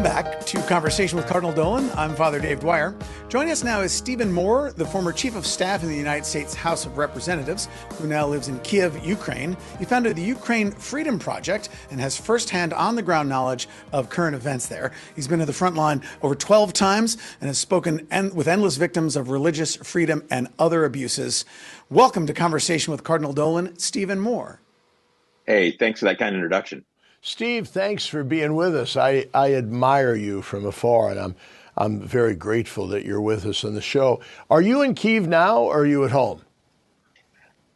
Welcome back to Conversation with Cardinal Dolan. I'm Father Dave Dwyer. Joining us now is Stephen Moore, the former Chief of Staff in the United States House of Representatives, who now lives in Kiev, Ukraine. He founded the Ukraine Freedom Project and has firsthand on-the-ground knowledge of current events there. He's been to the front line over 12 times and has spoken with endless victims of religious freedom and other abuses. Welcome to Conversation with Cardinal Dolan, Stephen Moore. Hey, thanks for that kind introduction. Steve, thanks for being with us. I admire you from afar, and I'm very grateful that you're with us on the show. Are you in Kyiv now, or are you at home?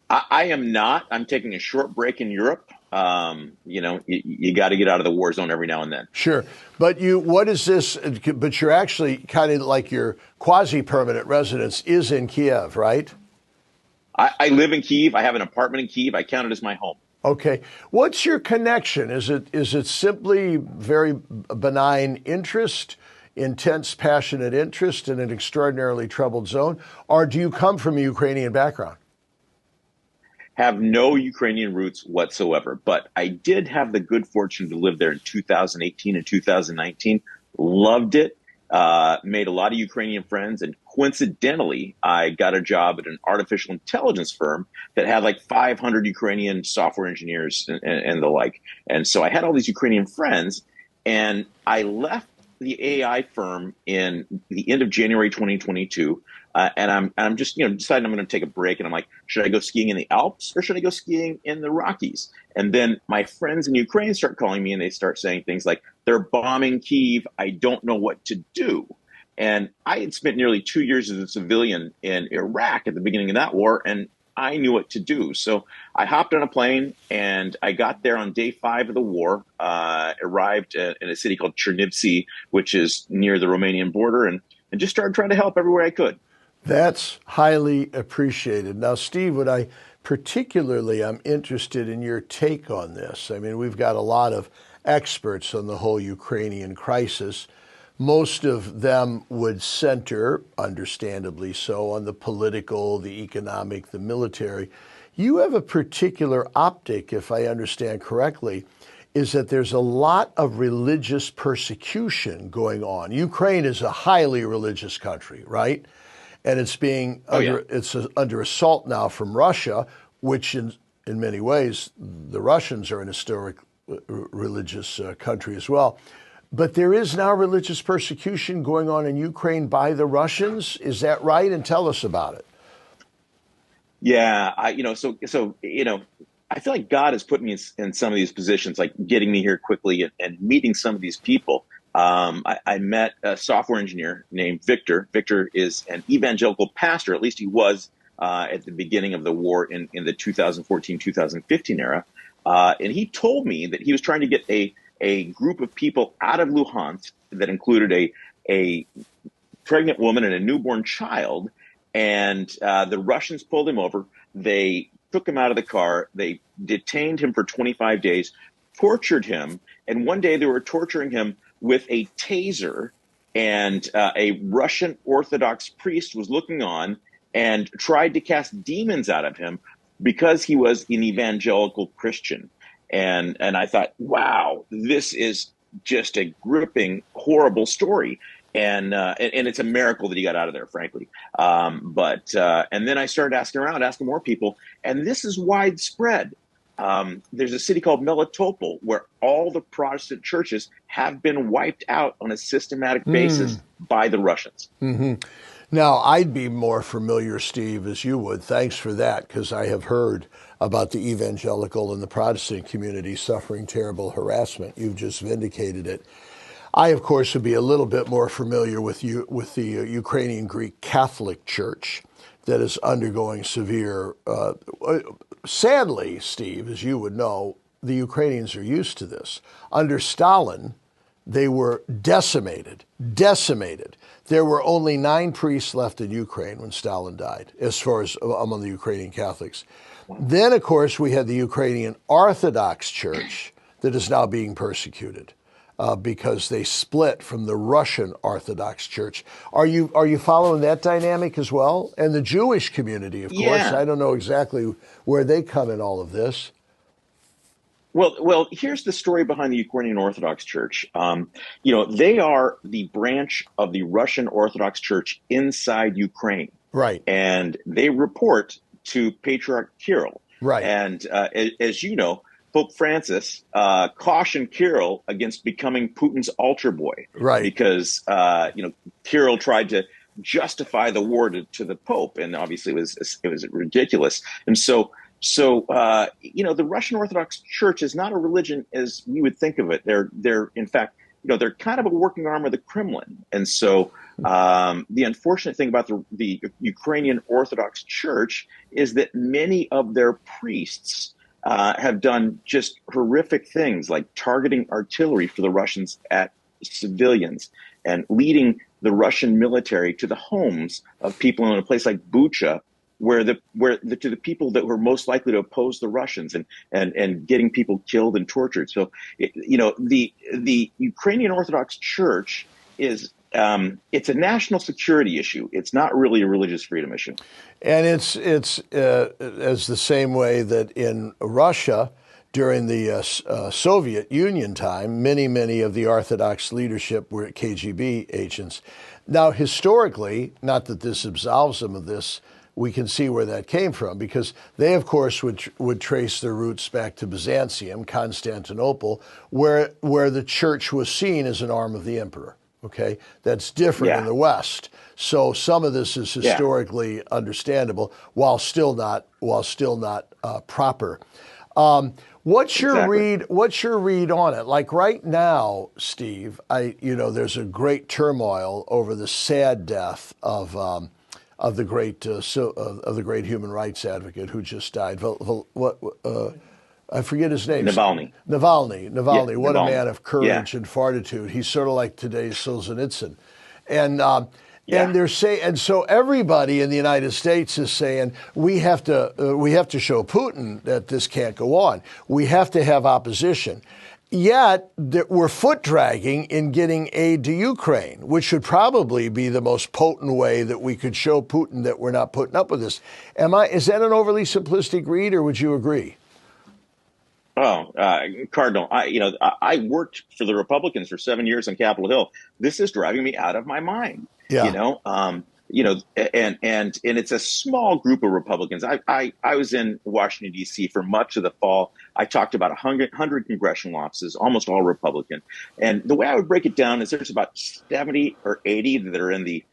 I am not. I'm taking a short break in Europe. You got to get out of the war zone every now and then. Sure. But what is this? But you're actually kind of like your quasi-permanent residence is in Kiev, right? I live in Kyiv. I have an apartment in Kyiv. I count it as my home. Okay. What's your connection? Is it simply very benign interest, intense, passionate interest in an extraordinarily troubled zone? Or do you come from a Ukrainian background? Have no Ukrainian roots whatsoever. But I did have the good fortune to live there in 2018 and 2019. Loved it. Made a lot of Ukrainian friends, and coincidentally, I got a job at an artificial intelligence firm that had like 500 Ukrainian software engineers and the like. And so I had all these Ukrainian friends, and I left the AI firm in the end of January 2022. And I'm just, deciding I'm going to take a break. And I'm like, should I go skiing in the Alps or should I go skiing in the Rockies? And then my friends in Ukraine start calling me and they start saying things like, they're bombing Kyiv. I don't know what to do. And I had spent nearly 2 years as a civilian in Iraq at the beginning of that war, and I knew what to do. So I hopped on a plane and I got there on day 5 of the war, arrived in a city called Chernivtsi, which is near the Romanian border, and just started trying to help everywhere I could. That's highly appreciated. Now, Steve, what I particularly am interested in your take on this. I mean, we've got a lot of experts on the whole Ukrainian crisis. Most of them would center, understandably so, on the political, the economic, the military. You have a particular optic, if I understand correctly, is that there's a lot of religious persecution going on. Ukraine is a highly religious country, right? And it's being under assault now from Russia, which in many ways, the Russians are an historic religious country as well. But there is now religious persecution going on in Ukraine by the Russians. Is that right? And tell us about it. Yeah, I feel like God has put me in some of these positions, like getting me here quickly and meeting some of these people. I met a software engineer named Victor. Victor is an evangelical pastor, at least he was at the beginning of the war in the 2014-2015 era. And he told me that he was trying to get a group of people out of Luhansk that included a pregnant woman and a newborn child. And the Russians pulled him over. They took him out of the car. They detained him for 25 days, tortured him. And one day they were torturing him with a taser, and a Russian Orthodox priest was looking on and tried to cast demons out of him because he was an evangelical Christian. And I thought, wow, this is just a gripping, horrible story. And it's a miracle that he got out of there, frankly. And then I started asking more people, and this is widespread. There's a city called Melitopol where all the Protestant churches have been wiped out on a systematic basis by the Russians. Mm-hmm. Now, I'd be more familiar, Steve, as you would. Thanks for that, because I have heard about the evangelical and the Protestant community suffering terrible harassment. You've just vindicated it. I, of course, would be a little bit more familiar with the Ukrainian Greek Catholic Church that is undergoing severe. Sadly, Steve, as you would know, the Ukrainians are used to this. Under Stalin, they were decimated. There were only 9 priests left in Ukraine when Stalin died, as far as among the Ukrainian Catholics. Then, of course, we had the Ukrainian Orthodox Church that is now being persecuted because they split from the Russian Orthodox Church. Are you following that dynamic as well? And the Jewish community, of course. I don't know exactly where they come in all of this. Well, here's the story behind the Ukrainian Orthodox Church. They are the branch of the Russian Orthodox Church inside Ukraine, Right. and they report to Patriarch Kirill. Right. And as you know, Pope Francis cautioned Kirill against becoming Putin's altar boy, Right. because Kirill tried to justify the war to the Pope, and obviously it was ridiculous. And so the Russian Orthodox Church is not a religion as we would think of it. They're in fact, they're kind of a working arm of the Kremlin. And so the unfortunate thing about the Ukrainian Orthodox Church is that many of their priests have done just horrific things, like targeting artillery for the Russians at civilians and leading the Russian military to the homes of people in a place like Bucha, to the people that were most likely to oppose the Russians, and getting people killed and tortured. So, the Ukrainian Orthodox Church is it's a national security issue. It's not really a religious freedom issue. And it's as the same way that in Russia during the Soviet Union time, many of the Orthodox leadership were KGB agents. Now, historically, not that this absolves them of this, we can see where that came from, because they, of course, would trace their roots back to Byzantium, Constantinople, where the church was seen as an arm of the emperor. Okay, that's different in the West. So some of this is historically understandable, while still not proper. What's your read? What's your read on it? Like right now, Steve, there's a great turmoil over the sad death of the great human rights advocate who just died. I forget his name. Navalny. Yeah, what a man of courage and fortitude. He's sort of like today's Solzhenitsyn. And they're saying, and so everybody in the United States is saying we have to show Putin that this can't go on. We have to have opposition. Yet we're foot dragging in getting aid to Ukraine, which should probably be the most potent way that we could show Putin that we're not putting up with this. Is that an overly simplistic read, or would you agree? Oh, Cardinal, I worked for the Republicans for 7 years on Capitol Hill. This is driving me out of my mind. Yeah. And it's a small group of Republicans. I was in Washington, D.C. for much of the fall. I talked about 100 congressional offices, almost all Republican. And the way I would break it down is there's about 70 or 80 that are in the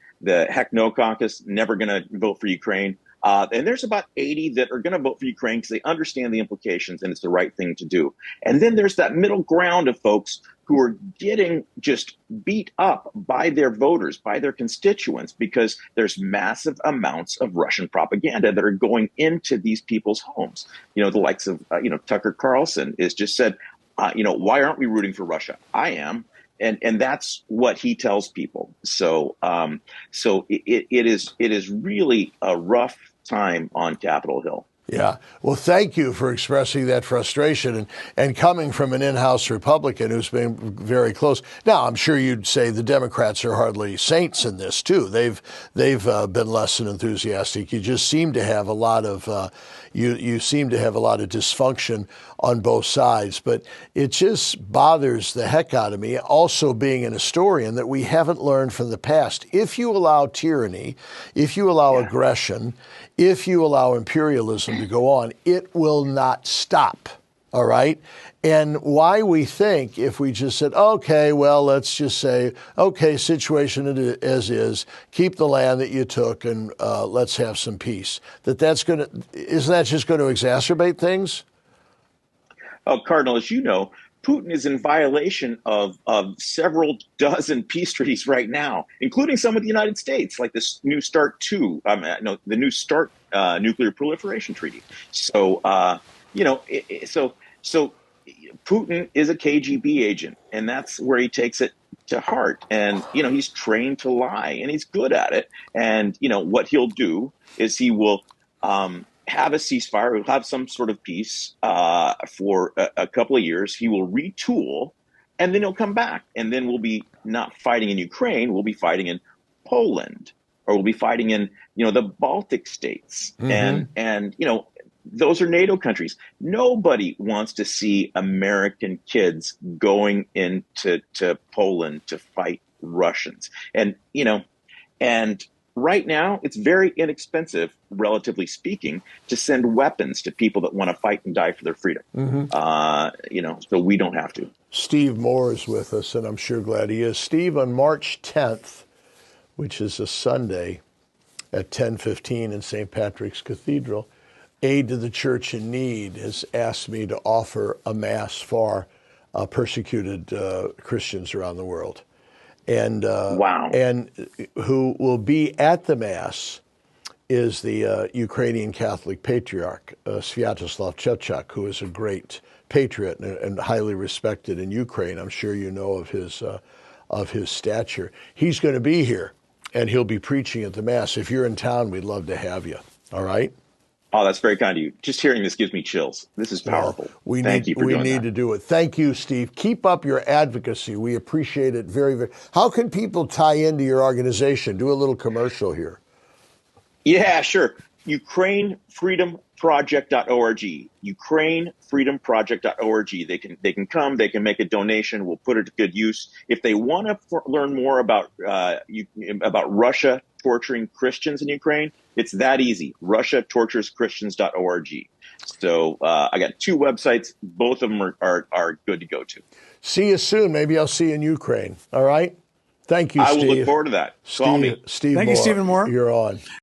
heck no caucus, never going to vote for Ukraine. And there's about 80 that are going to vote for Ukraine because they understand the implications and it's the right thing to do. And then there's that middle ground of folks who are getting just beat up by their voters, by their constituents, because there's massive amounts of Russian propaganda that are going into these people's homes. The likes of, Tucker Carlson has just said, why aren't we rooting for Russia? I am. And that's what he tells people. So it is really a rough time on Capitol Hill. Yeah. Well, thank you for expressing that frustration and coming from an in-house Republican who's been very close. Now, I'm sure you'd say the Democrats are hardly saints in this, too. They've been less than enthusiastic. You just seem to have a lot of you seem to have a lot of dysfunction on both sides. But it just bothers the heck out of me, also being an historian, that we haven't learned from the past. If you allow tyranny, if you allow aggression, if you allow imperialism to go on, it will not stop, all right? And why we think if we just said, okay, well, let's just say, okay, situation as is, keep the land that you took and let's have some peace, isn't that just going to exacerbate things? Oh, Cardinal, as you know, Putin is in violation of several dozen peace treaties right now, including some with the United States, like this New START the New START nuclear proliferation treaty. So, so Putin is a KGB agent, and that's where he takes it to heart. And, he's trained to lie, and he's good at it. And, what he'll do is he will have a ceasefire, he'll have some sort of peace for a couple of years. He will retool, and then he'll come back. And then we'll be not fighting in Ukraine, we'll be fighting in Poland, or we'll be fighting in, the Baltic states. Mm-hmm. And those are NATO countries. Nobody wants to see American kids going into Poland to fight Russians. And, and right now it's very inexpensive, relatively speaking, to send weapons to people that want to fight and die for their freedom. So we don't have to. Steve Moore is with us, and I'm sure glad he is. Steve, on March 10th, which is a Sunday, at 10:15 in St. Patrick's Cathedral, Aid to the Church in Need has asked me to offer a Mass for persecuted Christians around the world. And Wow. And who will be at the Mass is the Ukrainian Catholic Patriarch, Sviatoslav Chechuk, who is a great patriot and highly respected in Ukraine. I'm sure you know of his stature. He's going to be here, and he'll be preaching at the Mass. If you're in town, we'd love to have you. All right? Oh, that's very kind of you. Just hearing this gives me chills. This is powerful. Thank you for doing that. We need to do it. Thank you, Steve. Keep up your advocacy. We appreciate it very, very. How can people tie into your organization? Do a little commercial here. Yeah, sure. UkraineFreedomProject.org. UkraineFreedomProject.org. They can come. They can make a donation. We'll put it to good use. If they want to learn more about Russia torturing Christians in Ukraine, it's that easy. RussiaTorturesChristians.org. So I got 2 websites. Both of them are good to go to. See you soon. Maybe I'll see you in Ukraine. All right. Thank you, Steve. I will look forward to that. Call me. Steve Thank you, Stephen Moore. You're on.